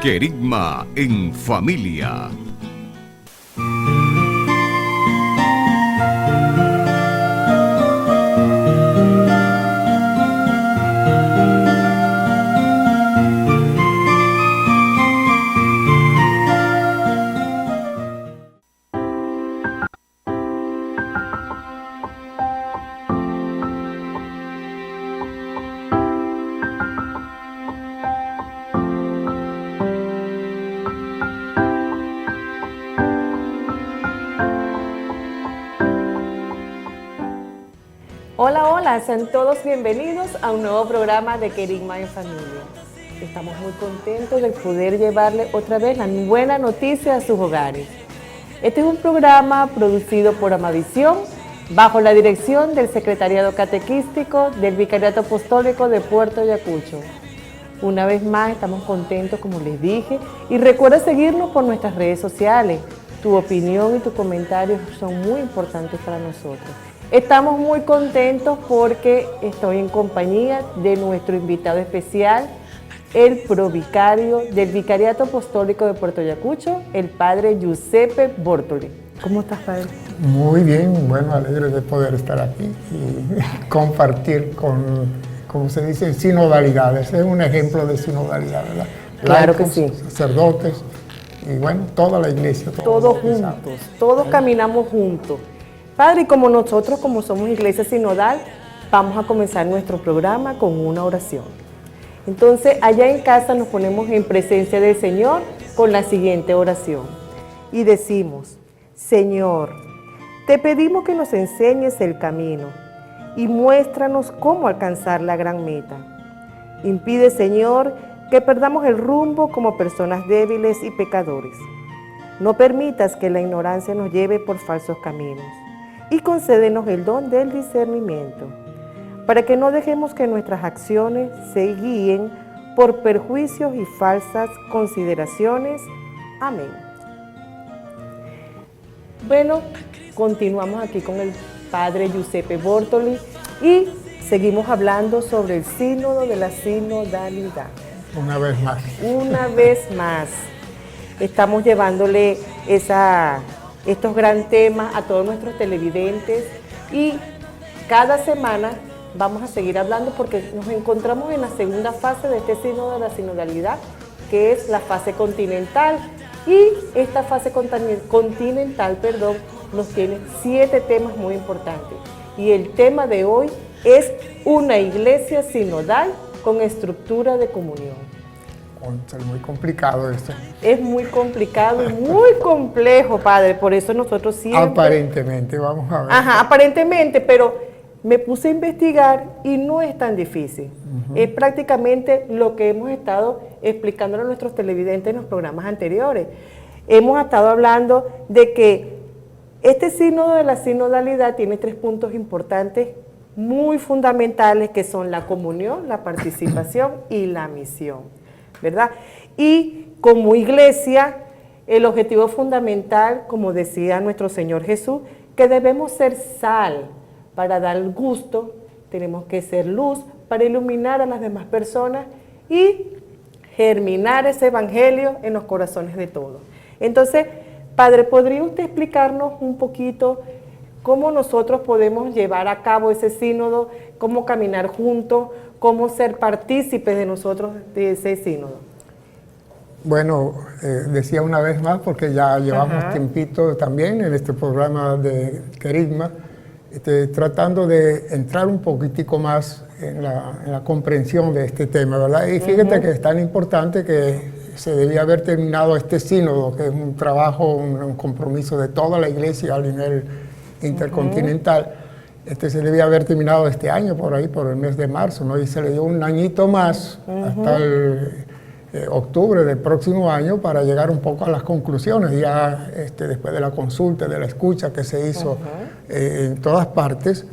Querigma en familia. Hola, hola, sean todos bienvenidos a un nuevo programa de Querigma en Familia. Estamos muy contentos de poder llevarle otra vez la buena noticia a sus hogares. Este es un programa producido por Amavisión, bajo la dirección del Secretariado Catequístico del Vicariato Apostólico de Puerto Ayacucho. Una vez más estamos contentos, como les dije, y recuerda seguirnos por nuestras redes sociales. Tu opinión y tus comentarios son muy importantes para nosotros. Estamos muy contentos porque estoy en compañía de nuestro invitado especial, el provicario del Vicariato Apostólico de Puerto Ayacucho, el padre Giuseppe Bortoli. ¿Cómo estás, padre? Muy bien, bueno, alegre de poder estar aquí y compartir con, como se dice, sinodalidades. Es un ejemplo de sinodalidad, ¿verdad? Claro que Laicos, sí. sacerdotes y bueno, toda la iglesia. Todos juntos, todos caminamos juntos. Padre, y como nosotros, como somos Iglesia Sinodal, vamos a comenzar nuestro programa con una oración. Entonces, allá en casa nos ponemos en presencia del Señor con la siguiente oración. Y decimos: Señor, te pedimos que nos enseñes el camino y muéstranos cómo alcanzar la gran meta. Impide, Señor, que perdamos el rumbo como personas débiles y pecadores. No permitas que la ignorancia nos lleve por falsos caminos. Y concédenos el don del discernimiento, para que no dejemos que nuestras acciones se guíen por perjuicios y falsas consideraciones. Amén. Bueno, continuamos aquí con el padre Giuseppe Bortoli y seguimos hablando sobre el sínodo de la sinodalidad. Una vez más. Una vez más, estamos llevándole estos grandes temas a todos nuestros televidentes y cada semana vamos a seguir hablando porque nos encontramos en la segunda fase de este sínodo de la sinodalidad, que es la fase continental, y esta fase continental, nos tiene 7 temas muy importantes y el tema de hoy es una iglesia sinodal con estructura de comunión. Es muy complicado esto. Es muy complicado y muy complejo, padre, por eso nosotros siempre... Aparentemente, vamos a ver. Ajá, aparentemente, pero me puse a investigar y no es tan difícil. Es prácticamente lo que hemos estado explicándole a nuestros televidentes en los programas anteriores. Hemos estado hablando de que este sínodo de la sinodalidad tiene 3 puntos importantes muy fundamentales, que son la comunión, la participación y la misión, ¿verdad? Y como iglesia, el objetivo fundamental, como decía nuestro Señor Jesús, que debemos ser sal para dar gusto, tenemos que ser luz para iluminar a las demás personas y germinar ese evangelio en los corazones de todos. Entonces, padre, ¿podría usted explicarnos un poquito cómo nosotros podemos llevar a cabo ese sínodo, cómo caminar juntos, cómo ser partícipes de nosotros de ese sínodo? Bueno, decía una vez más, porque ya llevamos tiempito también en este programa de Querigma, tratando de entrar un poquitico más en la comprensión de este tema, ¿verdad? Y fíjate que es tan importante que se debía haber terminado este sínodo, que es un trabajo, un compromiso de toda la iglesia a nivel intercontinental. Se debía haber terminado este año, por ahí, por el mes de marzo, ¿no? Y se le dio un añito más hasta el octubre del próximo año para llegar un poco a las conclusiones, ya después de la consulta, de la escucha que se hizo en todas partes,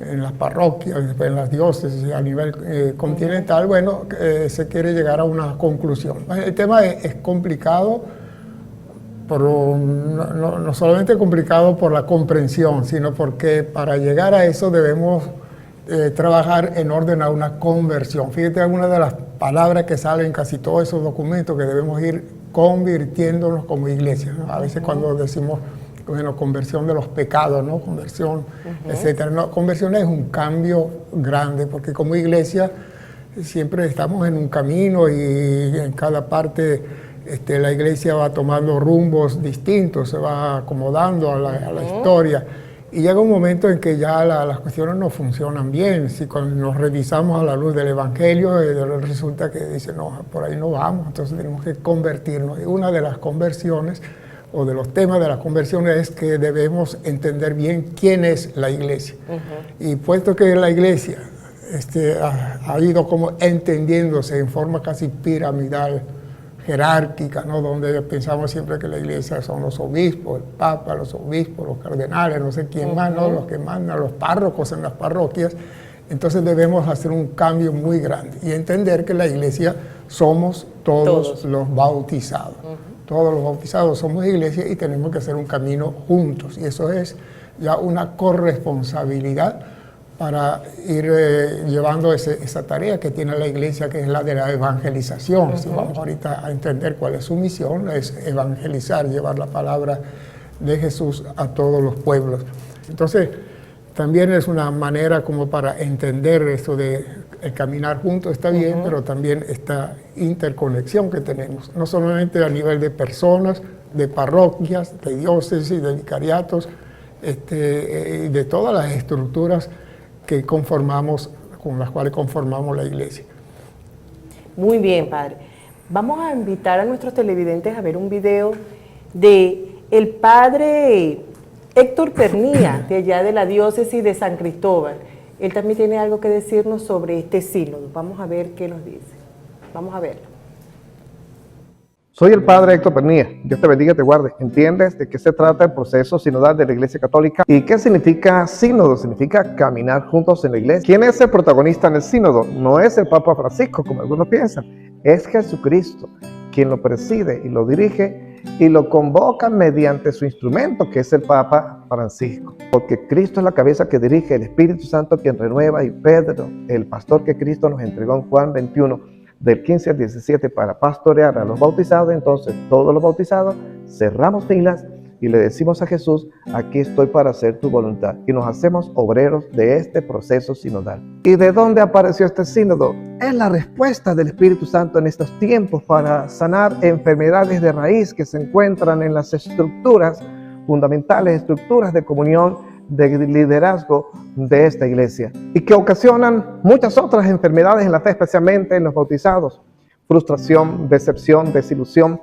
en las parroquias, en las diócesis a nivel continental. Bueno, se quiere llegar a una conclusión. El tema es complicado, no solamente complicado por la comprensión, sino porque para llegar a eso debemos trabajar en orden a una conversión. Fíjate algunas de las palabra que sale en casi todos esos documentos, que debemos ir convirtiéndonos como iglesia, ¿no? A veces cuando decimos, bueno, conversión de los pecados, ¿no? Conversión, etcétera. No, conversión es un cambio grande, porque como iglesia siempre estamos en un camino y en cada parte la iglesia va tomando rumbos distintos, se va acomodando a la historia. Y llega un momento en que ya las cuestiones no funcionan bien. Si cuando nos revisamos a la luz del Evangelio, resulta que dice, no, por ahí no vamos, entonces tenemos que convertirnos. Y una de las conversiones, o de los temas de las conversiones, es que debemos entender bien quién es la iglesia. Y puesto que la iglesia ha ido como entendiéndose en forma casi piramidal, jerárquica, ¿no? Donde pensamos siempre que la iglesia son los obispos, el papa, los obispos, los cardenales, no sé quién más, ¿no? Los que mandan, los párrocos en las parroquias. Entonces debemos hacer un cambio muy grande y entender que la iglesia somos todos los bautizados. Todos los bautizados somos iglesia y tenemos que hacer un camino juntos. Y eso es ya una corresponsabilidad para ir llevando esa tarea que tiene la iglesia, que es la de la evangelización. Si vamos ahorita a entender cuál es su misión, es evangelizar, llevar la palabra de Jesús a todos los pueblos. Entonces, también es una manera como para entender esto de el caminar juntos, está bien, pero también esta interconexión que tenemos, no solamente a nivel de personas, de parroquias, de diócesis, de vicariatos, de todas las estructuras que conformamos, con las cuales conformamos la iglesia. Muy bien, padre. Vamos a invitar a nuestros televidentes a ver un video de el padre Héctor Pernía, de allá de la diócesis de San Cristóbal. Él también tiene algo que decirnos sobre este sínodo. Vamos a ver qué nos dice. Vamos a verlo. Soy el padre Héctor Pernía. Dios te bendiga y te guarde. ¿Entiendes de qué se trata el proceso sinodal de la Iglesia Católica? ¿Y qué significa sínodo? Significa caminar juntos en la iglesia. ¿Quién es el protagonista en el sínodo? No es el Papa Francisco, como algunos piensan. Es Jesucristo, quien lo preside y lo dirige y lo convoca mediante su instrumento, que es el Papa Francisco. Porque Cristo es la cabeza que dirige, el Espíritu Santo quien renueva, y Pedro, el pastor que Cristo nos entregó en Juan 21, del 15 al 17, para pastorear a los bautizados. Entonces todos los bautizados cerramos filas y le decimos a Jesús, aquí estoy para hacer tu voluntad, y nos hacemos obreros de este proceso sinodal. ¿Y de dónde apareció este sínodo? Es la respuesta del Espíritu Santo en estos tiempos para sanar enfermedades de raíz que se encuentran en las estructuras fundamentales, estructuras de comunión, de liderazgo de esta iglesia, y que ocasionan muchas otras enfermedades en la fe, especialmente en los bautizados: frustración, decepción, desilusión.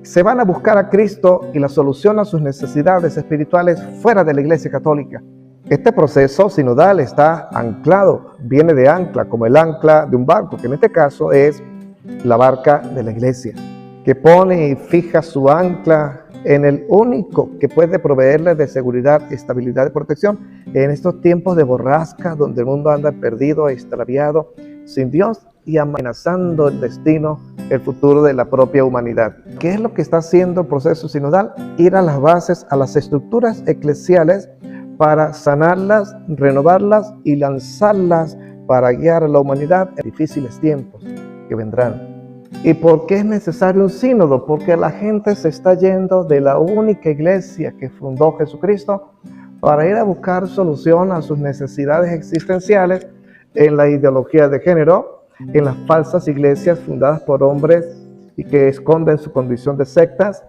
Se van a buscar a Cristo y la solución a sus necesidades espirituales fuera de la Iglesia Católica. Este proceso sinodal está anclado, viene de ancla, como el ancla de un barco, que en este caso es la barca de la iglesia, que pone y fija su ancla en el único que puede proveerle de seguridad, estabilidad y protección en estos tiempos de borrasca, donde el mundo anda perdido, extraviado, sin Dios y amenazando el destino, el futuro de la propia humanidad. ¿Qué es lo que está haciendo el proceso sinodal? Ir a las bases, a las estructuras eclesiales, para sanarlas, renovarlas y lanzarlas para guiar a la humanidad en difíciles tiempos que vendrán. ¿Y por qué es necesario un sínodo? Porque la gente se está yendo de la única iglesia que fundó Jesucristo para ir a buscar solución a sus necesidades existenciales en la ideología de género, en las falsas iglesias fundadas por hombres y que esconden su condición de sectas,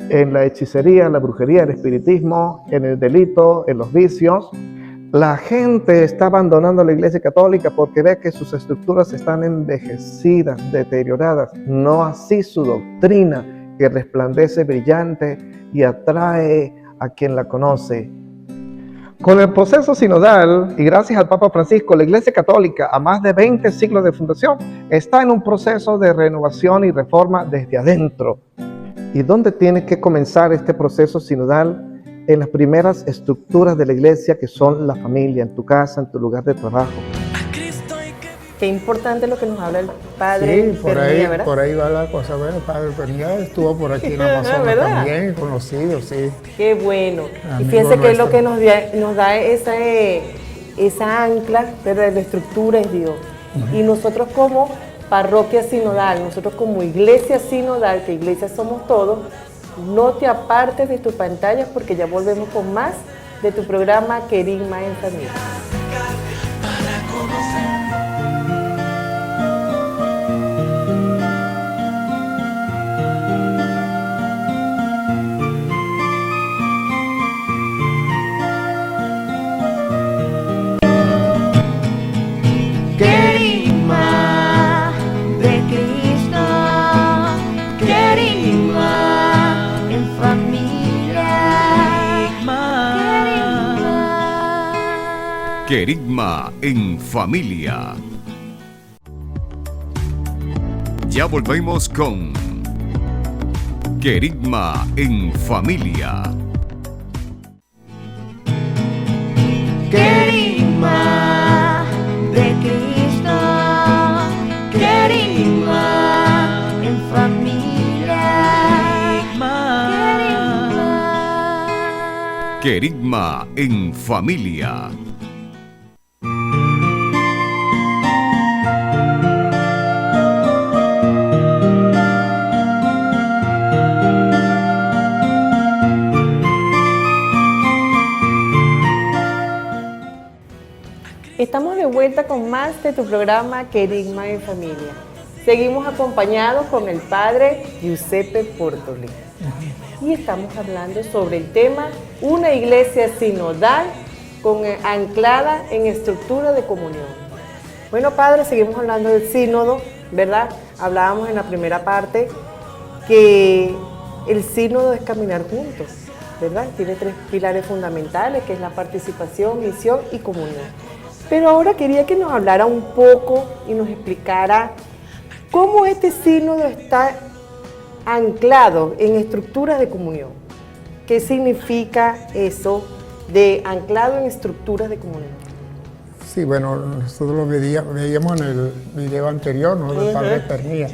en la hechicería, la brujería, el espiritismo, en el delito, en los vicios. La gente está abandonando la Iglesia Católica porque ve que sus estructuras están envejecidas, deterioradas. No así su doctrina, que resplandece brillante y atrae a quien la conoce. Con el proceso sinodal, y gracias al Papa Francisco, la Iglesia Católica, a más de 20 siglos de fundación, está en un proceso de renovación y reforma desde adentro. ¿Y dónde tiene que comenzar este proceso sinodal? En las primeras estructuras de la iglesia, que son la familia, en tu casa, en tu lugar de trabajo. Qué importante lo que nos habla el padre. Sí, Pernía, ¿verdad? por ahí va la cosa. Bueno, el padre Pernía estuvo por aquí en Amazonas también, conocido, sí. Qué bueno. Amigo y fíjense que es lo nuestro. que nos da esa ancla, pero la estructura es Dios. Y nosotros como parroquia sinodal, nosotros como iglesia sinodal, que iglesia somos todos, no te apartes de tus pantallas porque ya volvemos con más de tu programa Querigma en Familia. Querigma de Cristo, querigma en familia, Querigma en Familia. Ya volvemos con Querigma en Familia. querigma de Cristo, querigma en familia, Querigma en Familia. Estamos de vuelta con más de tu programa Querigma en Familia. Seguimos acompañados con el padre Giuseppe Portoli. Y estamos hablando sobre el tema una iglesia sinodal anclada en estructura de comunión. Bueno, padre, seguimos hablando del sínodo, ¿verdad? Hablábamos en la primera parte que el sínodo es caminar juntos, ¿verdad? Tiene 3 pilares fundamentales, que es la participación, misión y comunión. Pero ahora quería que nos hablara un poco y nos explicara cómo este sínodo está anclado en estructuras de comunión. ¿Qué significa eso de anclado en estructuras de comunión? Sí, bueno, nosotros lo veíamos en el video anterior, ¿no? Del padre Pernía.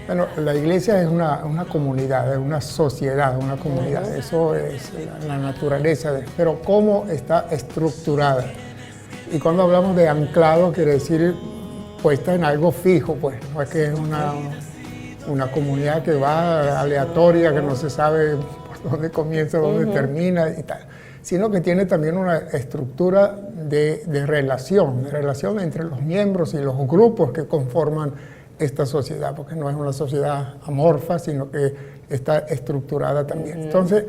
Bueno, la iglesia es una comunidad, es una sociedad, una comunidad. Eso es la naturaleza. Pero ¿cómo está estructurada? Y cuando hablamos de anclado, quiere decir puesta en algo fijo, pues. No es que es una comunidad que va aleatoria, que no se sabe por dónde comienza, dónde termina y tal. Sino que tiene también una estructura de relación entre los miembros y los grupos que conforman esta sociedad, porque no es una sociedad amorfa, sino que está estructurada también. Entonces,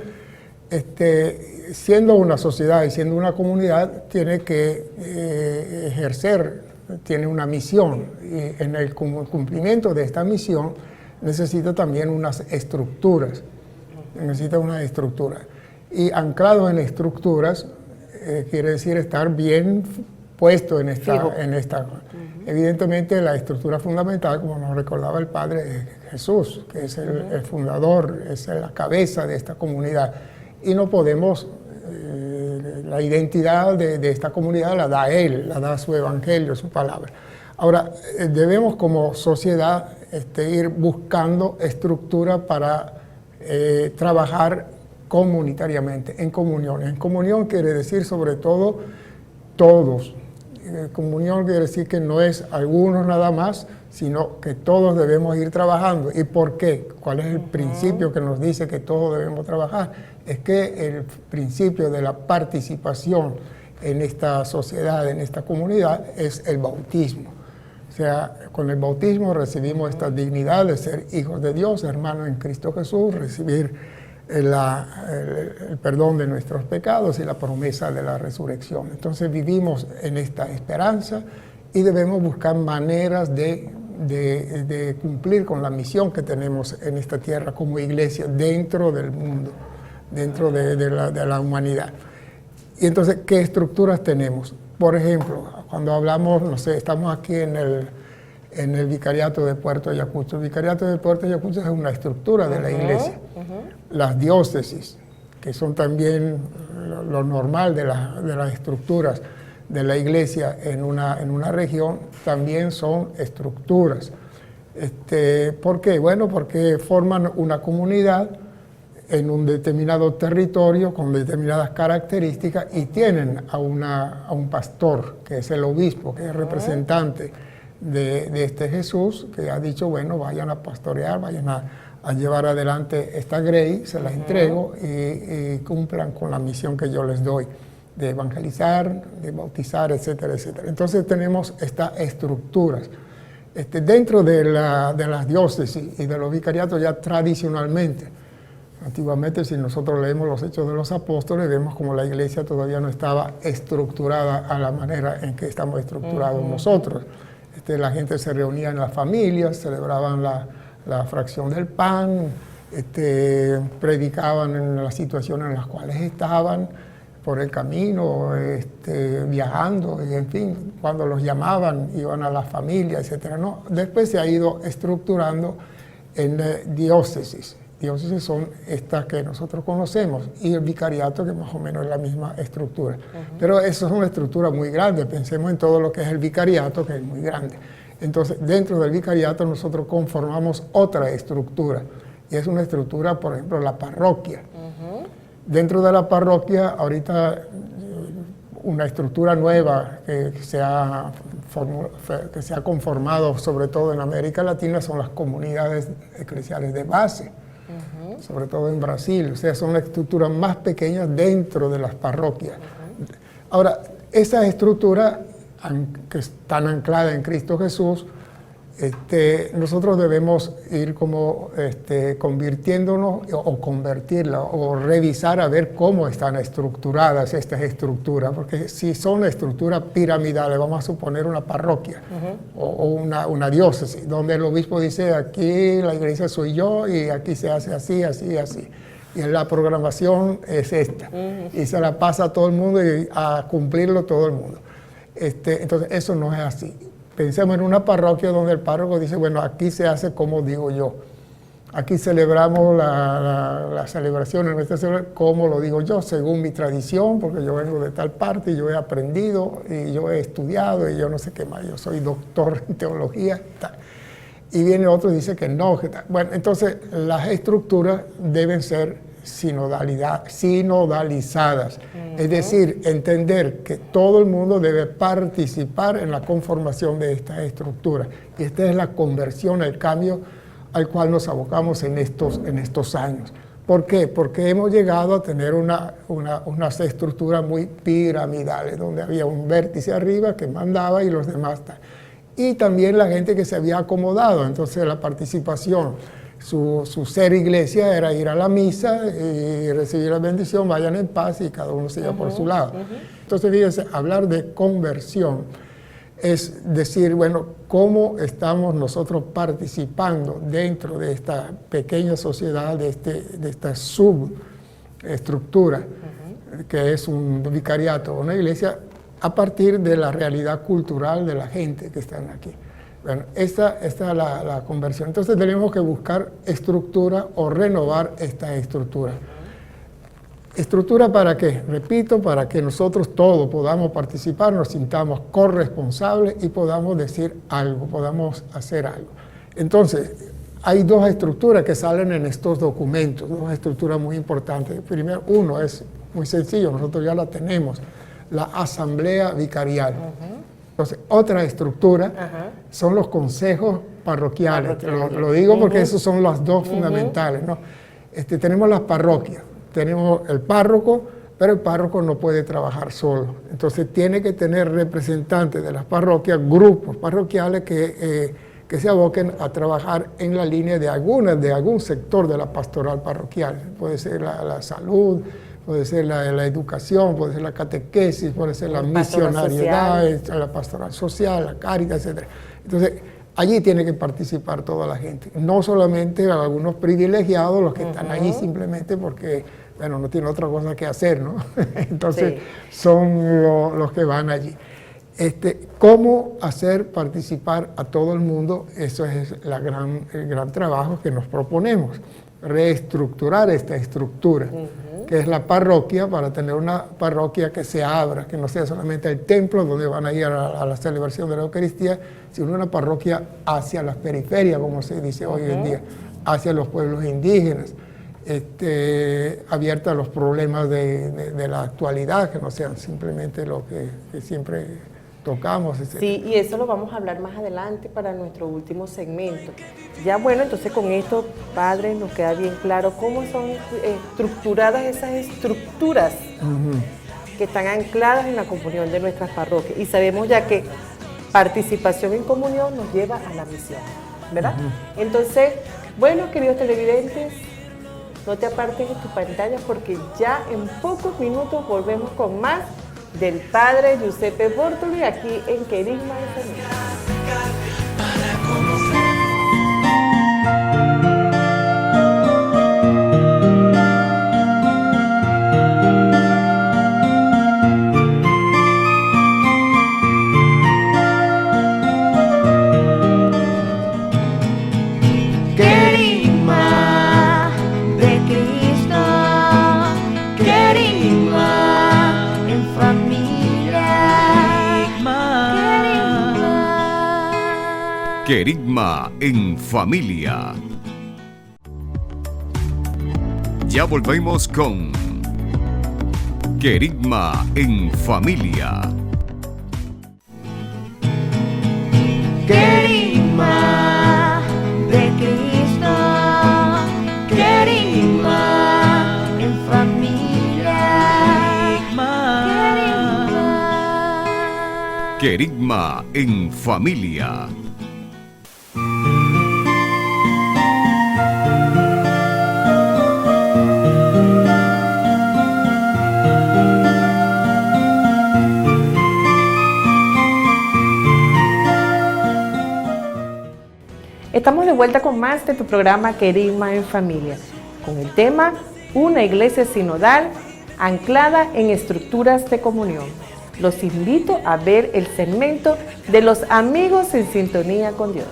siendo una sociedad y siendo una comunidad, tiene que ejercer, tiene una misión, y en el cumplimiento de esta misión necesita también unas estructuras, y anclado en estructuras quiere decir estar bien puesto en esta. Evidentemente la estructura fundamental, como nos recordaba el padre, es Jesús, que es el fundador, es la cabeza de esta comunidad. Y no podemos, la identidad de esta comunidad la da Él, la da su evangelio, su palabra. Ahora, debemos como sociedad ir buscando estructura para trabajar comunitariamente, en comunión. En comunión quiere decir sobre todo todos. Comunión quiere decir que no es algunos nada más, sino que todos debemos ir trabajando. ¿Y por qué? ¿Cuál es el principio que nos dice que todos debemos trabajar? Es que el principio de la participación en esta sociedad, en esta comunidad, es el bautismo. O sea, con el bautismo recibimos esta dignidad de ser hijos de Dios, hermanos en Cristo Jesús, recibir el perdón de nuestros pecados y la promesa de la resurrección. Entonces vivimos en esta esperanza y debemos buscar maneras de cumplir con la misión que tenemos en esta tierra como iglesia dentro del mundo, dentro de la humanidad. Y entonces, ¿qué estructuras tenemos? Por ejemplo, cuando hablamos, no sé, estamos aquí en el Vicariato de Puerto Ayacucho. El Vicariato de Puerto Ayacucho es una estructura de la iglesia. Las diócesis, que son también lo normal de las estructuras de la iglesia en una región, también son estructuras. ¿Por qué? Bueno, porque forman una comunidad en un determinado territorio con determinadas características y tienen a un pastor, que es el obispo, que es representante de este Jesús, que ha dicho, bueno, vayan a pastorear, vayan a llevar adelante esta grey, se las entrego y cumplan con la misión que yo les doy, de evangelizar, de bautizar, etcétera, etcétera. Entonces tenemos estas estructuras. Dentro de las diócesis y de los vicariatos ya tradicionalmente, antiguamente si nosotros leemos los Hechos de los Apóstoles, vemos como la iglesia todavía no estaba estructurada a la manera en que estamos estructurados nosotros. La gente se reunía en las familias, celebraban la fracción del pan, predicaban en las situaciones en las cuales estaban, por el camino, viajando, y en fin, cuando los llamaban, iban a las familias, etc. ¿no? Después se ha ido estructurando en diócesis. Diócesis son estas que nosotros conocemos, y el vicariato, que más o menos es la misma estructura. Pero eso es una estructura muy grande. Pensemos en todo lo que es el vicariato, que es muy grande. Entonces, dentro del vicariato nosotros conformamos otra estructura, y es una estructura, por ejemplo, la parroquia. Dentro de la parroquia, ahorita una estructura nueva que se ha conformado, sobre todo en América Latina, son las comunidades eclesiales de base, sobre todo en Brasil. O sea, son las estructuras más pequeñas dentro de las parroquias. Ahora, esas estructuras que están ancladas en Cristo Jesús, nosotros debemos ir como convirtiéndonos o convertirla o revisar a ver cómo están estructuradas estas estructuras, porque si son estructuras piramidales, vamos a suponer una parroquia o una diócesis, donde el obispo dice, aquí la iglesia soy yo y aquí se hace así, así, así. Y la programación es esta, y se la pasa a todo el mundo y a cumplirlo todo el mundo. Entonces, eso no es así. Pensemos en una parroquia donde el párroco dice, bueno, aquí se hace como digo yo. Aquí celebramos la celebración en nuestra celebración como lo digo yo, según mi tradición, porque yo vengo de tal parte y yo he aprendido y yo he estudiado y yo no sé qué más, yo soy doctor en teología. Tal. Y viene otro y dice que no. Que tal. Bueno, entonces las estructuras deben ser sinodalizadas, es decir, entender que todo el mundo debe participar en la conformación de esta estructura, y esta es la conversión, el cambio al cual nos abocamos en estos años. ¿Por qué? Porque hemos llegado a tener unas estructuras muy piramidales, donde había un vértice arriba que mandaba y los demás tal. Y también la gente que se había acomodado, entonces la participación, su ser iglesia era ir a la misa y recibir la bendición, vayan en paz y cada uno siga por su lado. Entonces, fíjense, hablar de conversión es decir, bueno, cómo estamos nosotros participando dentro de esta pequeña sociedad, de esta subestructura que es un vicariato o una iglesia, a partir de la realidad cultural de la gente que están aquí. Bueno, esta es la conversión. Entonces tenemos que buscar estructura o renovar esta estructura. ¿Estructura para qué? Repito, para que nosotros todos podamos participar, nos sintamos corresponsables y podamos decir algo, podamos hacer algo. Entonces, hay dos estructuras que salen en estos documentos, dos estructuras muy importantes. Primero, uno es muy sencillo, nosotros ya la tenemos, la asamblea vicarial. Entonces, otra estructura son los consejos parroquiales. Lo digo porque esos son los dos fundamentales, ¿no? Tenemos las parroquias, tenemos el párroco, pero el párroco no puede trabajar solo. Entonces, tiene que tener representantes de las parroquias, grupos parroquiales que se aboquen a trabajar en la línea de algún sector de la pastoral parroquial. Puede ser la salud, puede ser la educación, puede ser la catequesis, puede ser la misionariedad, la pastoral social, la caridad, etc. Entonces, allí tiene que participar toda la gente, no solamente algunos privilegiados, los que están allí simplemente porque, bueno, no tienen otra cosa que hacer, ¿no? Entonces, son los que van allí. ¿Cómo hacer participar a todo el mundo? Eso es el gran trabajo que nos proponemos, reestructurar esta estructura, que es la parroquia, para tener una parroquia que se abra, que no sea solamente el templo donde van a ir a la celebración de la Eucaristía, sino una parroquia hacia las periferias, como se dice hoy en día, hacia los pueblos indígenas, abierta a los problemas de la actualidad, que no sean simplemente lo que siempre tocamos, etc. Sí, y eso lo vamos a hablar más adelante para nuestro último segmento. Ya bueno, entonces con esto, padre, nos queda bien claro cómo son estructuradas esas estructuras que están ancladas en la comunión de nuestras parroquias. Y sabemos ya que participación en comunión nos lleva a la misión, ¿verdad? Entonces, bueno, queridos televidentes, no te apartes de tu pantalla porque ya en pocos minutos volvemos con más del padre Giuseppe Bortoli aquí en Querigma de Familia. Querigma de Cristo, querigma en familia, querigma. Querigma en familia. Ya volvemos con Querigma en familia. Querigma de Cristo, querigma en familia, querigma. Querigma en familia. Estamos de vuelta con más de tu programa Querigma en Familia, con el tema Una iglesia sinodal anclada en estructuras de comunión. Los invito a ver el segmento de los amigos en sintonía con Dios.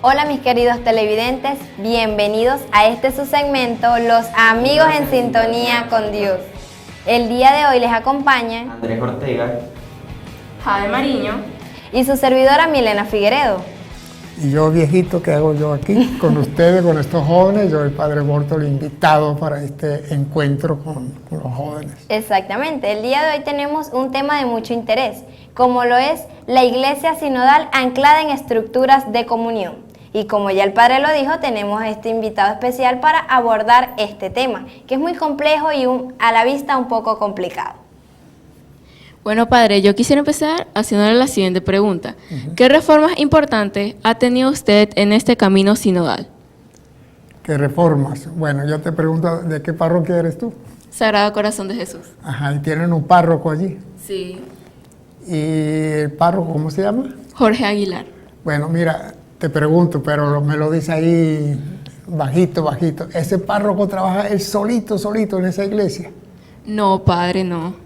Hola mis queridos televidentes, bienvenidos a este su segmento, Los Amigos en Sintonía con Dios. El día de hoy les acompañan Andrés Ortega, Jade Mariño y su servidora Milena Figueredo. Y yo, viejito, ¿qué hago yo aquí con ustedes, con estos jóvenes? Yo, el padre Bortoli, invitado para este encuentro con los jóvenes. Exactamente, el día de hoy tenemos un tema de mucho interés, como lo es la iglesia sinodal anclada en estructuras de comunión. Y como ya el padre lo dijo, tenemos a este invitado especial para abordar este tema, que es muy complejo y a la vista un poco complicado. Bueno, padre, yo quisiera empezar haciéndole la siguiente pregunta. ¿Qué reformas importantes ha tenido usted en este camino sinodal? ¿Qué reformas? Bueno, yo te pregunto, ¿de qué parroquia eres tú? Sagrado Corazón de Jesús. Ajá, y tienen un párroco allí. Sí. ¿Y el párroco cómo se llama? Jorge Aguilar. Bueno, mira, te pregunto, pero me lo dice ahí bajito, bajito. ¿Ese párroco trabaja él solito en esa iglesia? No, padre, no.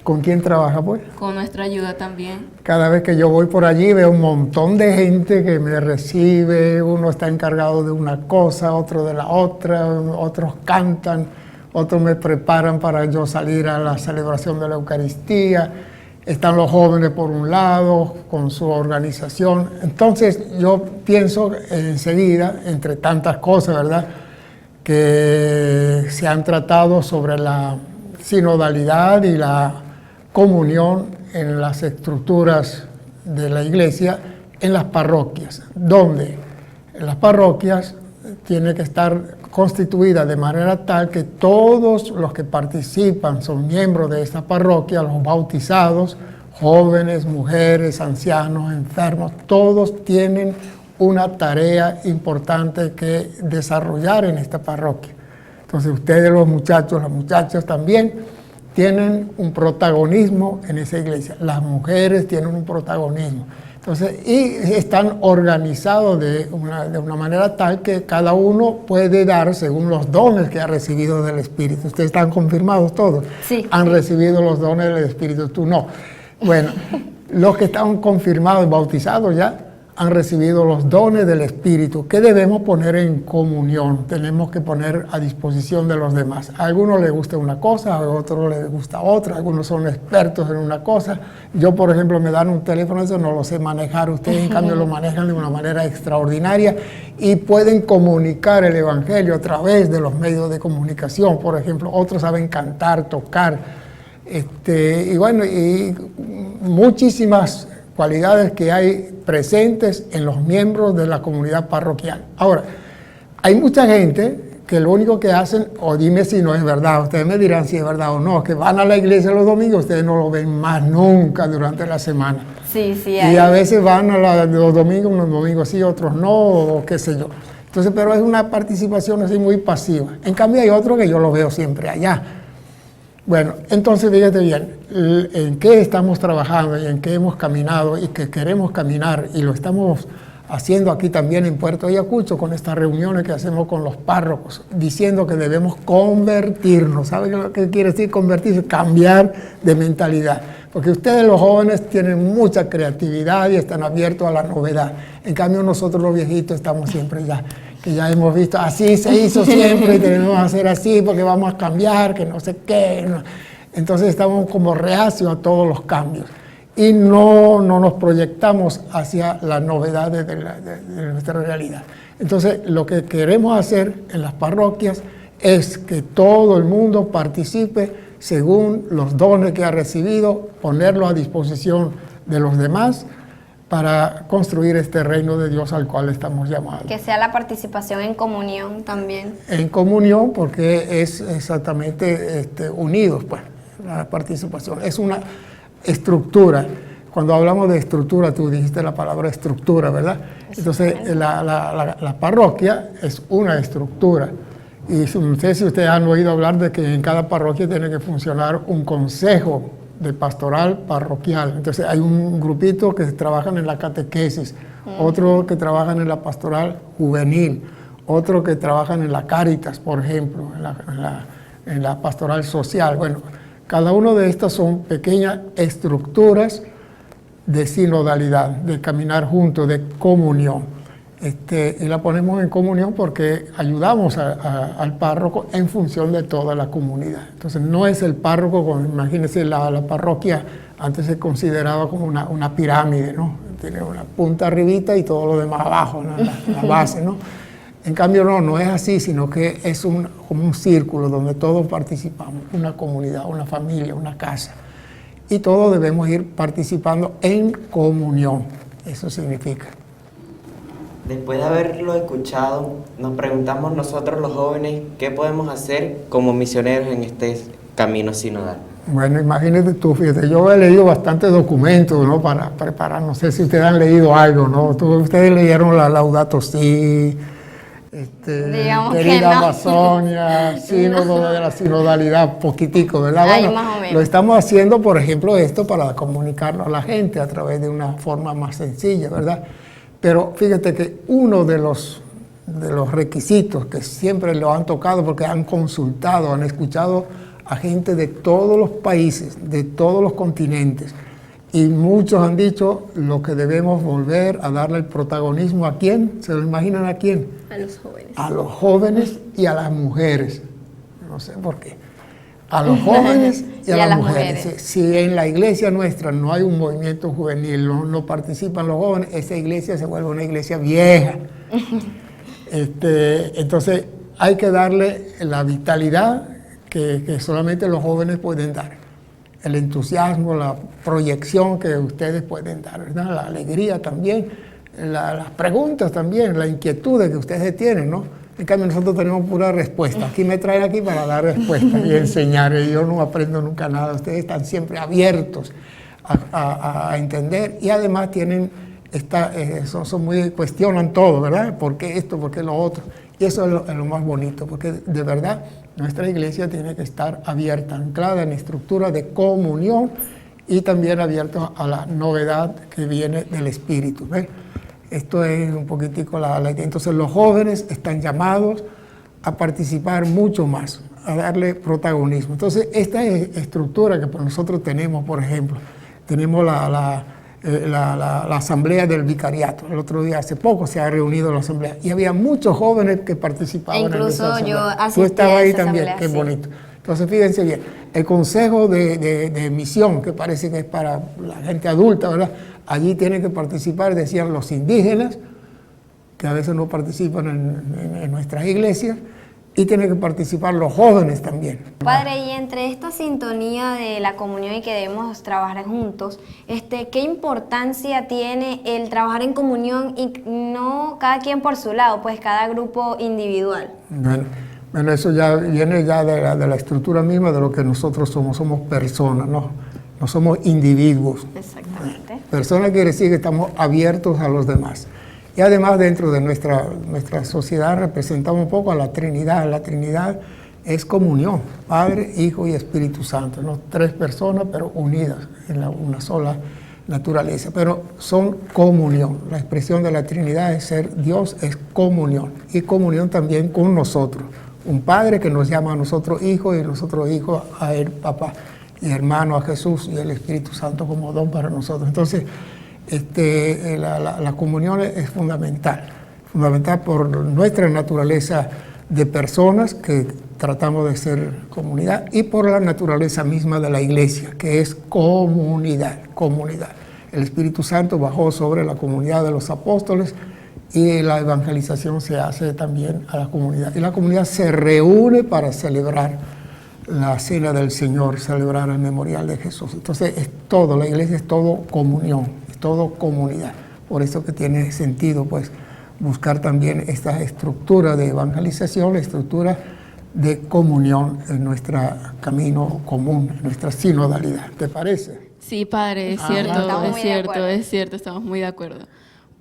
¿Con quién trabaja, pues? Con nuestra ayuda también. Cada vez que yo voy por allí veo un montón de gente que me recibe, uno está encargado de una cosa, otro de la otra, otros cantan, otros me preparan para yo salir a la celebración de la Eucaristía, están los jóvenes por un lado, con su organización. Entonces yo pienso enseguida, entre tantas cosas, ¿verdad?, que se han tratado sobre la sinodalidad y la comunión en las estructuras de la iglesia, en las parroquias, donde en las parroquias tiene que estar constituida de manera tal que todos los que participan son miembros de esta parroquia, los bautizados, jóvenes, mujeres, ancianos, enfermos, todos tienen una tarea importante que desarrollar en esta parroquia. Entonces ustedes, los muchachos, las muchachas también tienen un protagonismo en esa iglesia. Las mujeres tienen un protagonismo. Entonces, y están organizados de una manera tal que cada uno puede dar según los dones que ha recibido del Espíritu. Ustedes están confirmados todos. Sí. Han recibido los dones del Espíritu, tú no. Bueno, los que están confirmados y bautizados ya, han recibido los dones del Espíritu, que debemos poner en comunión, tenemos que poner a disposición de los demás. A algunos les gusta una cosa, a otros les gusta otra, algunos son expertos en una cosa. Yo, por ejemplo, me dan un teléfono, eso no lo sé manejar, ustedes en cambio lo manejan de una manera extraordinaria y pueden comunicar el Evangelio a través de los medios de comunicación. Por ejemplo, otros saben cantar, tocar, y bueno, y muchísimas cualidades que hay presentes en los miembros de la comunidad parroquial. Ahora, hay mucha gente que lo único que hacen, o dime si no es verdad, ustedes me dirán si es verdad o no, que van a la iglesia los domingos, ustedes no lo ven más nunca durante la semana. Sí, sí. Y a veces van a los domingos, unos domingos sí, otros no, o qué sé yo. Entonces, pero es una participación así muy pasiva. En cambio hay otro que yo lo veo siempre allá. Bueno, entonces fíjate bien, en qué estamos trabajando y en qué hemos caminado y que queremos caminar, y lo estamos haciendo aquí también en Puerto Ayacucho con estas reuniones que hacemos con los párrocos, diciendo que debemos convertirnos. ¿Saben lo que quiere decir convertirse? Cambiar de mentalidad. Porque ustedes los jóvenes tienen mucha creatividad y están abiertos a la novedad. En cambio nosotros los viejitos estamos siempre ya, que ya hemos visto, así se hizo siempre y tenemos que hacer así porque vamos a cambiar, que no sé qué. No. Entonces estamos como reacios a todos los cambios y no nos proyectamos hacia las novedades de nuestra realidad. Entonces lo que queremos hacer en las parroquias es que todo el mundo participe según los dones que ha recibido, ponerlo a disposición de los demás para construir este reino de Dios al cual estamos llamados. Que sea la participación en comunión también. En comunión, porque es exactamente unidos, pues, la participación. Es una estructura. Cuando hablamos de estructura, tú dijiste la palabra estructura, ¿verdad? Entonces, la parroquia es una estructura. Y no sé si ustedes han oído hablar de que en cada parroquia tiene que funcionar un consejo de pastoral parroquial. Entonces hay un grupito que trabajan en la catequesis, otro que trabajan en la pastoral juvenil, otro que trabajan en la Cáritas, por ejemplo, en la pastoral social. Bueno, cada uno de estas son pequeñas estructuras de sinodalidad, de caminar juntos, de comunión. Y la ponemos en comunión porque ayudamos al párroco en función de toda la comunidad. Entonces no es el párroco, como, imagínense la parroquia antes se consideraba como una pirámide, ¿no? Tiene una punta arribita y todo lo demás abajo, ¿no? la base, ¿no? En cambio no es así, sino que es como un círculo donde todos participamos, una comunidad, una familia, una casa. Y todos debemos ir participando en comunión, eso significa. Después de haberlo escuchado, nos preguntamos nosotros los jóvenes qué podemos hacer como misioneros en este camino sinodal. Bueno, imagínate tú, fíjate, yo he leído bastantes documentos, ¿no? Para preparar, no sé si ustedes han leído algo, ¿no? Ustedes leyeron la Laudato Si, Digamos Querida que no. Amazonia, Sínodo de la Sinodalidad, poquitico, ¿verdad? Ahí Bueno, más o menos. lo estamos haciendo, por ejemplo, esto para comunicarlo a la gente a través de una forma más sencilla, ¿verdad? Pero fíjate que uno de los requisitos que siempre lo han tocado porque han consultado, han escuchado a gente de todos los países, de todos los continentes, y muchos han dicho lo que debemos volver a darle el protagonismo a quién, ¿se lo imaginan a quién? A los jóvenes. A los jóvenes y a las mujeres, no sé por qué. A los jóvenes y a las mujeres. Si en la iglesia nuestra no hay un movimiento juvenil, no participan los jóvenes, esa iglesia se vuelve una iglesia vieja. Entonces hay que darle la vitalidad que solamente los jóvenes pueden dar. El entusiasmo, la proyección que ustedes pueden dar, ¿verdad? La alegría también, las preguntas también, la inquietud que ustedes tienen, ¿no? En cambio nosotros tenemos pura respuesta. Aquí me traen aquí para dar respuestas y enseñar. Yo no aprendo nunca nada. Ustedes están siempre abiertos a entender y además tienen cuestionan todo, ¿verdad? ¿Por qué esto? ¿Por qué lo otro? Y eso es lo más bonito, porque de verdad nuestra iglesia tiene que estar abierta, anclada en estructura de comunión y también abierta a la novedad que viene del Espíritu, ¿ves? Esto es un poquitico la idea. Entonces los jóvenes están llamados a participar mucho más, a darle protagonismo. Entonces esta estructura que nosotros tenemos, por ejemplo, tenemos la asamblea del vicariato. El otro día, hace poco, se ha reunido la asamblea y había muchos jóvenes que participaban en esa Incluso asamblea. yo Tú asistí estabas a ahí esa también, asamblea, qué sí. bonito. Entonces, fíjense bien, el consejo de misión, que parece que es para la gente adulta, ¿verdad? Allí tienen que participar, decían, los indígenas, que a veces no participan en nuestras iglesias, y tienen que participar los jóvenes también. Padre, y entre esta sintonía de la comunión y que debemos trabajar juntos, ¿qué importancia tiene el trabajar en comunión y no cada quien por su lado, pues cada grupo individual? Bueno, eso ya viene ya de la estructura misma de lo que nosotros somos personas, no somos individuos. Exactamente. Persona quiere decir que estamos abiertos a los demás. Y además dentro de nuestra sociedad representamos un poco a la Trinidad. La Trinidad es comunión, Padre, Hijo y Espíritu Santo, ¿no? 3 personas pero unidas en una sola naturaleza, pero son comunión. La expresión de la Trinidad es ser Dios, es comunión, y comunión también con nosotros. Un Padre que nos llama a nosotros hijos y nosotros hijos a Él, papá, y hermano a Jesús y el Espíritu Santo como don para nosotros. Entonces, la comunión es fundamental por nuestra naturaleza de personas que tratamos de ser comunidad y por la naturaleza misma de la iglesia, que es comunidad. El Espíritu Santo bajó sobre la comunidad de los apóstoles y la evangelización se hace también a la comunidad. Y la comunidad se reúne para celebrar la cena del Señor, celebrar el memorial de Jesús. Entonces es todo, la iglesia es todo comunión, es todo comunidad. Por eso que tiene sentido pues buscar también esta estructura de evangelización, la estructura de comunión en nuestro camino común, en nuestra sinodalidad. ¿Te parece? Sí, Padre, es estamos muy de acuerdo. es cierto, estamos muy de acuerdo.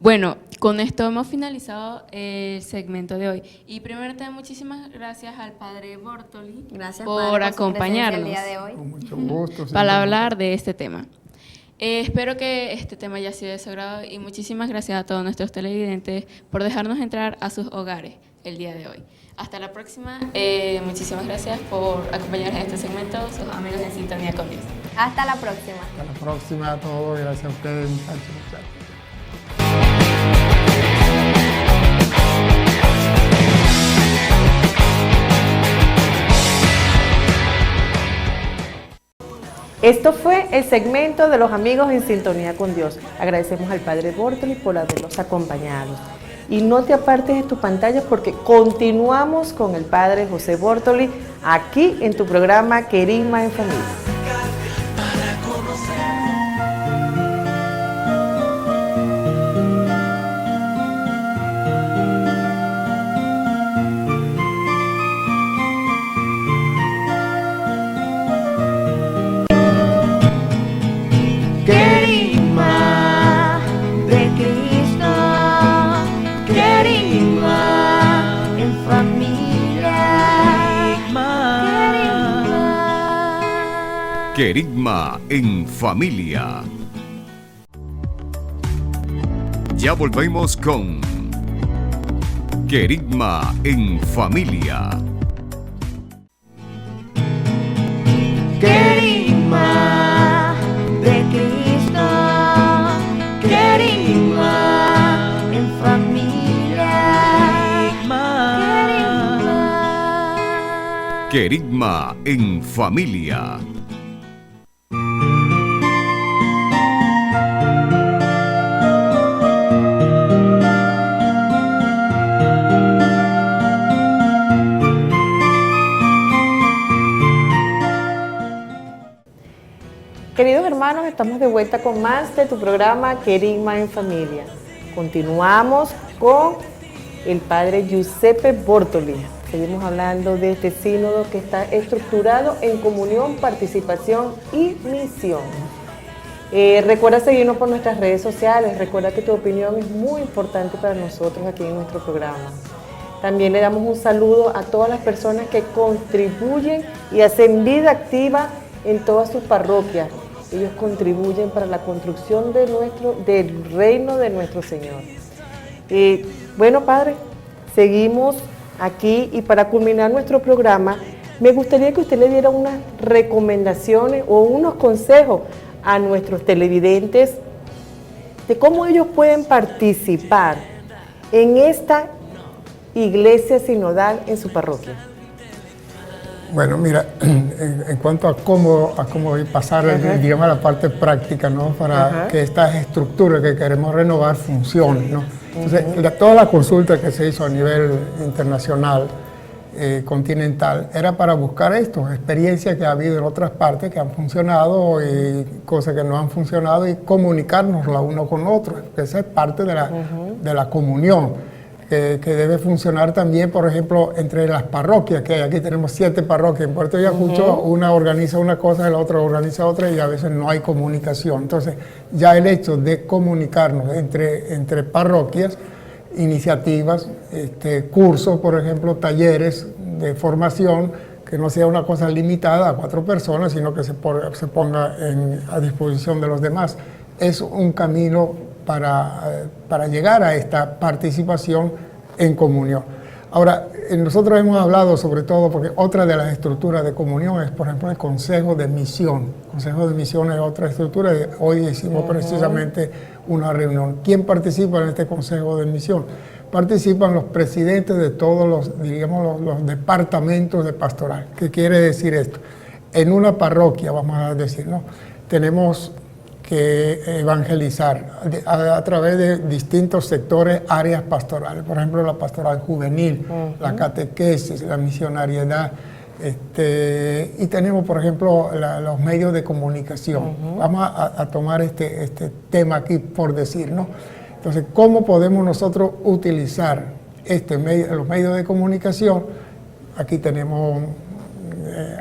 Bueno, con esto hemos finalizado el segmento de hoy. Y primero, muchísimas gracias al Padre Bortoli Gracias, por Padre, acompañarnos su presencia el día de hoy. Con mucho gusto. para hablar de este tema. Espero que este tema haya sido de su agrado y muchísimas gracias a todos nuestros televidentes por dejarnos entrar a sus hogares el día de hoy. Hasta la próxima. Muchísimas gracias por acompañarnos en este segmento, sus amigos en Sintonía con Dios. Hasta la próxima. Hasta la próxima a todos. Gracias a ustedes, muchachos. Esto fue el segmento de los amigos en Sintonía con Dios. Agradecemos al Padre Bortoli por habernos acompañado. Y no te apartes de tu pantalla porque continuamos con el Padre José Bortoli aquí en tu programa Querigma en Familia. Querigma de Cristo, querigma en familia, querigma. Querigma en familia. Ya volvemos con Querigma en familia. Querigma de Cristo, querigma en familia, querigma. Querigma en familia. Queridos hermanos, estamos de vuelta con más de tu programa Querigma en Familia. Continuamos con el Padre Giuseppe Bortoli. Seguimos hablando de este sínodo que está estructurado en comunión, participación y misión. Recuerda seguirnos por nuestras redes sociales. Recuerda que tu opinión es muy importante para nosotros aquí en nuestro programa. También le damos un saludo a todas las personas que contribuyen y hacen vida activa en todas sus parroquias. Ellos contribuyen para la construcción del reino de nuestro Señor. Bueno, Padre, seguimos aquí y para culminar nuestro programa, me gustaría que usted le diera unas recomendaciones o unos consejos a nuestros televidentes de cómo ellos pueden participar en esta iglesia sinodal en su parroquia. Bueno, mira, en cuanto a cómo pasar, digamos, a la parte práctica, ¿no? Para que estas estructuras que queremos renovar funcionen, ¿no? Entonces, toda la consulta que se hizo a nivel internacional, continental, era para buscar esto, experiencias que ha habido en otras partes que han funcionado y cosas que no han funcionado y comunicarnos la uno con otro, que esa es parte de la comunión. Que debe funcionar también, por ejemplo, entre las parroquias que hay. Aquí tenemos 7 parroquias en Puerto Ayacucho, una organiza una cosa, la otra organiza otra y a veces no hay comunicación. Entonces, ya el hecho de comunicarnos entre parroquias, iniciativas, cursos, por ejemplo, talleres de formación, que no sea una cosa limitada a 4 personas, sino que se ponga a disposición de los demás. Es un camino para llegar a esta participación en comunión. Ahora, nosotros hemos hablado sobre todo, porque otra de las estructuras de comunión es, por ejemplo, el Consejo de Misión. El Consejo de Misión es otra estructura y hoy hicimos precisamente una reunión. ¿Quién participa en este Consejo de Misión? Participan los presidentes de todos los departamentos de pastoral. ¿Qué quiere decir esto? En una parroquia, vamos a decir, ¿no? Tenemos que evangelizar a través de distintos sectores, áreas pastorales, por ejemplo la pastoral juvenil, la catequesis, la misionariedad, y tenemos por ejemplo los medios de comunicación. Vamos a tomar este tema aquí por decir, ¿no? Entonces, ¿cómo podemos nosotros utilizar los medios de comunicación? Aquí tenemos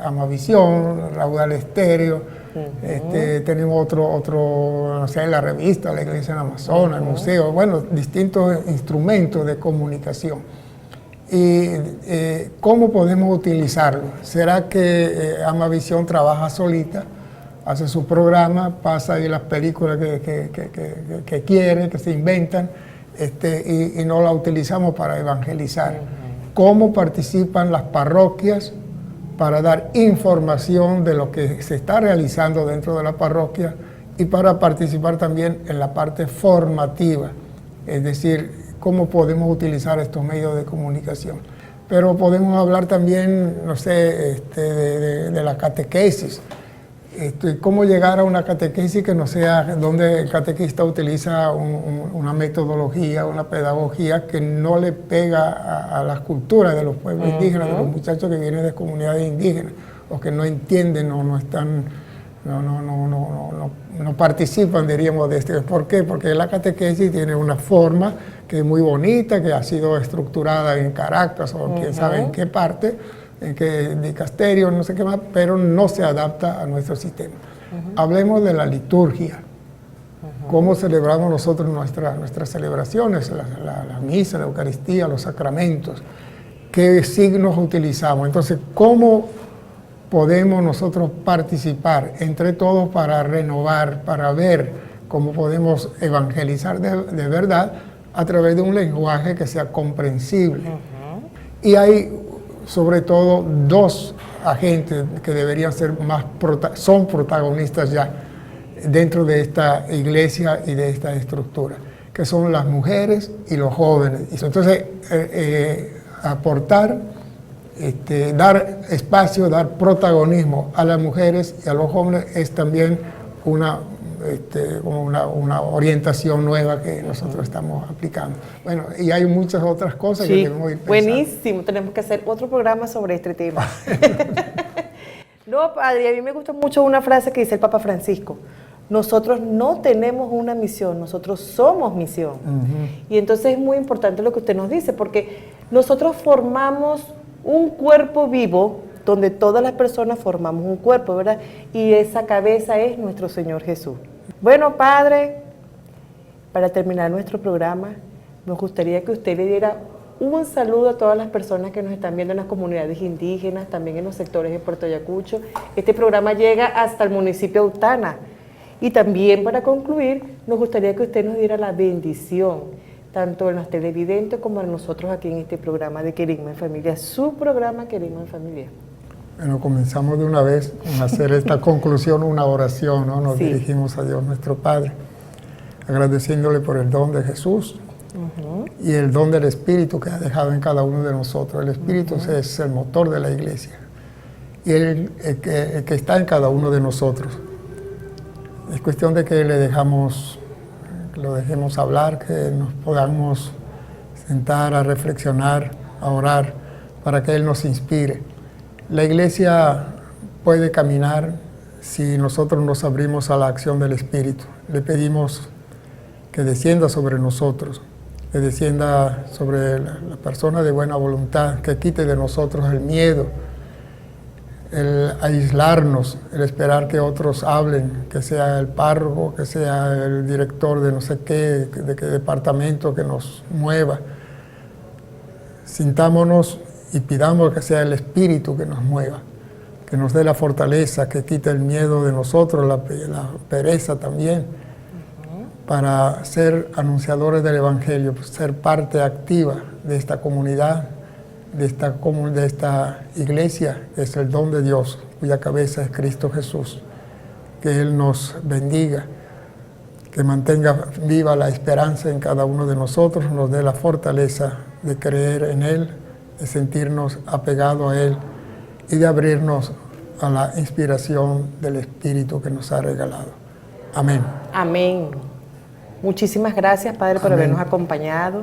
Amavisión, Raudal Estéreo, tenemos otro, no sé, la revista, la Iglesia en Amazonas, el museo, bueno, distintos instrumentos de comunicación. ¿Y cómo podemos utilizarlo? ¿Será que Amavisión trabaja solita, hace su programa, pasa ahí las películas que quiere, que se inventan, y no la utilizamos para evangelizar? ¿Cómo participan las parroquias para dar información de lo que se está realizando dentro de la parroquia y para participar también en la parte formativa? Es decir, cómo podemos utilizar estos medios de comunicación. Pero podemos hablar también, no sé, de la catequesis. Cómo llegar a una catequesis que no sea donde el catequista utiliza una metodología, una pedagogía que no le pega a las culturas de los pueblos indígenas, de los muchachos que vienen de comunidades indígenas o que no entienden o no están, no participan, diríamos, de este. ¿Por qué? Porque la catequesis tiene una forma que es muy bonita, que ha sido estructurada en Caracas o quién sabe en qué parte, en qué dicasterio, no sé qué más, pero no se adapta a nuestro sistema. Hablemos de la liturgia. Cómo celebramos nosotros nuestras celebraciones, la misa, la Eucaristía, los sacramentos. ¿Qué signos utilizamos? Entonces, ¿cómo podemos nosotros participar entre todos para renovar, para ver cómo podemos evangelizar de verdad a través de un lenguaje que sea comprensible? Y hay sobre todo 2 agentes que deberían ser son protagonistas ya dentro de esta iglesia y de esta estructura, que son las mujeres y los jóvenes. Entonces, aportar, dar espacio, dar protagonismo a las mujeres y a los jóvenes es también como una orientación nueva que nosotros estamos aplicando. Bueno, y hay muchas otras cosas que debemos ir pensando. Buenísimo, tenemos que hacer otro programa sobre este tema. No, padre, a mí me gusta mucho una frase que dice el Papa Francisco: nosotros no tenemos una misión, nosotros somos misión. Y entonces es muy importante lo que usted nos dice, porque nosotros formamos un cuerpo vivo donde todas las personas formamos un cuerpo, ¿verdad? Y esa cabeza es nuestro Señor Jesús. Bueno, Padre, para terminar nuestro programa, nos gustaría que usted le diera un saludo a todas las personas que nos están viendo en las comunidades indígenas, también en los sectores de Puerto Ayacucho. Este programa llega hasta el municipio de Autana. Y también, para concluir, nos gustaría que usted nos diera la bendición, tanto a los televidentes como a nosotros aquí en este programa de Querigma en Familia, su programa Querigma en Familia. Bueno, comenzamos de una vez con hacer esta conclusión, una oración, ¿no? Nos dirigimos a Dios nuestro Padre. agradeciéndole por el don de Jesús y el don del Espíritu que ha dejado en cada uno de nosotros. El Espíritu es el motor de la iglesia y el que está en cada uno de nosotros. Es cuestión de que lo dejemos hablar, que nos podamos sentar a reflexionar, a orar, para que Él nos inspire. La iglesia puede caminar si nosotros nos abrimos a la acción del Espíritu. Le pedimos que descienda sobre nosotros, que descienda sobre la persona de buena voluntad, que quite de nosotros el miedo, el aislarnos, el esperar que otros hablen, que sea el párroco, que sea el director de no sé qué, de qué departamento, que nos mueva. Sintámonos y pidamos que sea el Espíritu que nos mueva, que nos dé la fortaleza, que quite el miedo de nosotros, la pereza también, para ser anunciadores del Evangelio, ser parte activa de esta comunidad, de esta iglesia, que es el don de Dios, cuya cabeza es Cristo Jesús. Que Él nos bendiga, que mantenga viva la esperanza en cada uno de nosotros, nos dé la fortaleza de creer en Él, de sentirnos apegados a Él y de abrirnos a la inspiración del Espíritu que nos ha regalado. Amén. Amén. Muchísimas gracias, Padre, por habernos acompañado.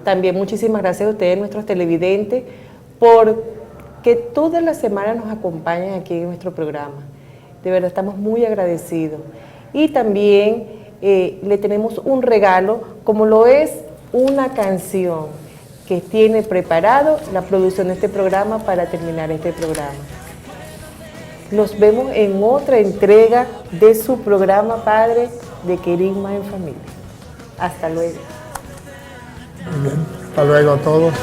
También muchísimas gracias a ustedes, nuestros televidentes, por que todas las semanas nos acompañan aquí en nuestro programa. De verdad estamos muy agradecidos. Y también le tenemos un regalo, como lo es una canción que tiene preparado la producción de este programa para terminar este programa. Nos vemos en otra entrega de su programa, Padre, de Querigma en Familia. Hasta luego. Muy bien. Hasta luego a todos.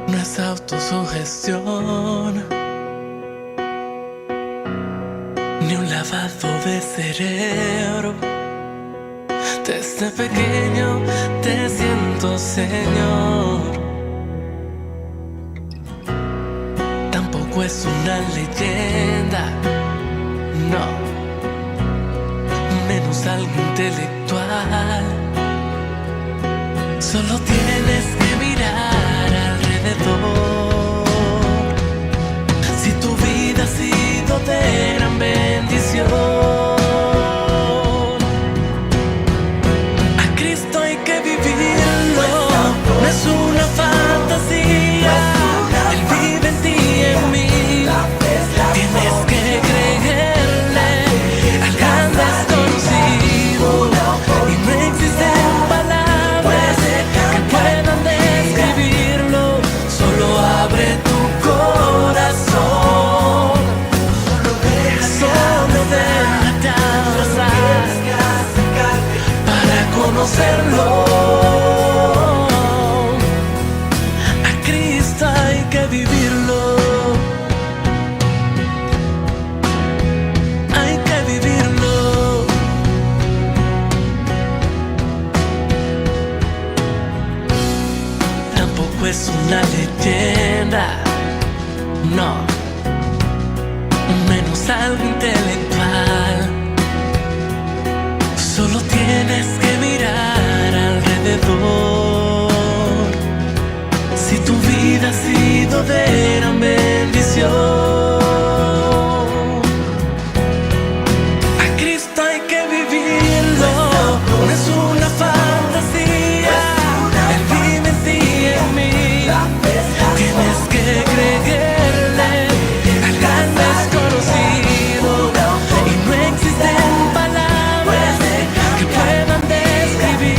No es autosugestión, ni un lavado de cerebro. Desde pequeño te siento, Señor. Tampoco es una leyenda, no, menos algo intelectual. Solo tienes que mirar alrededor. Si tu vida ha sido de gran bendición, es una fantasía, Él vive en ti y en mí. Tienes que creerle, al gran desconocido, y no existen palabras que puedan describirlo. Solo abre tu corazón, solo déjate abrazar para conocerlo. Es una leyenda, no, menos algo intelectual. Solo tienes que mirar alrededor. Si tu vida ha sido de gran bendición, a Cristo hay que vivirlo. No es una fantasía, Él vive en ti y en mí. Tienes que creerle al gran desconocido, y no existen palabras que puedan describir.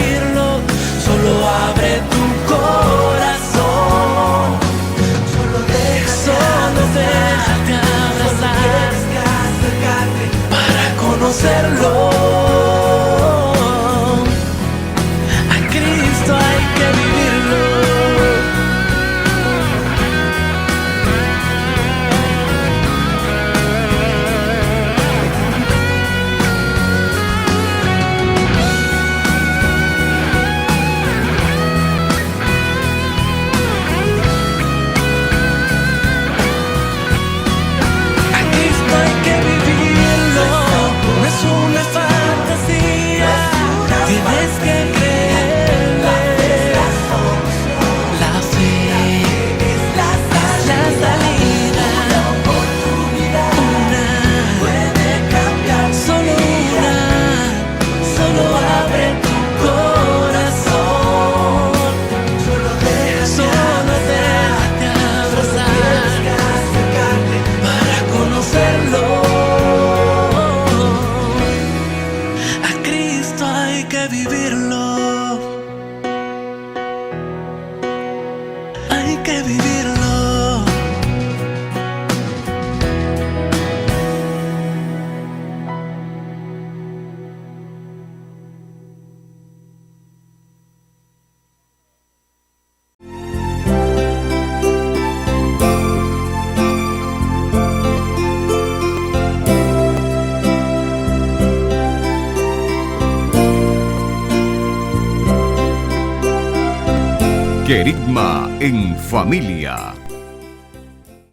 Querigma en familia.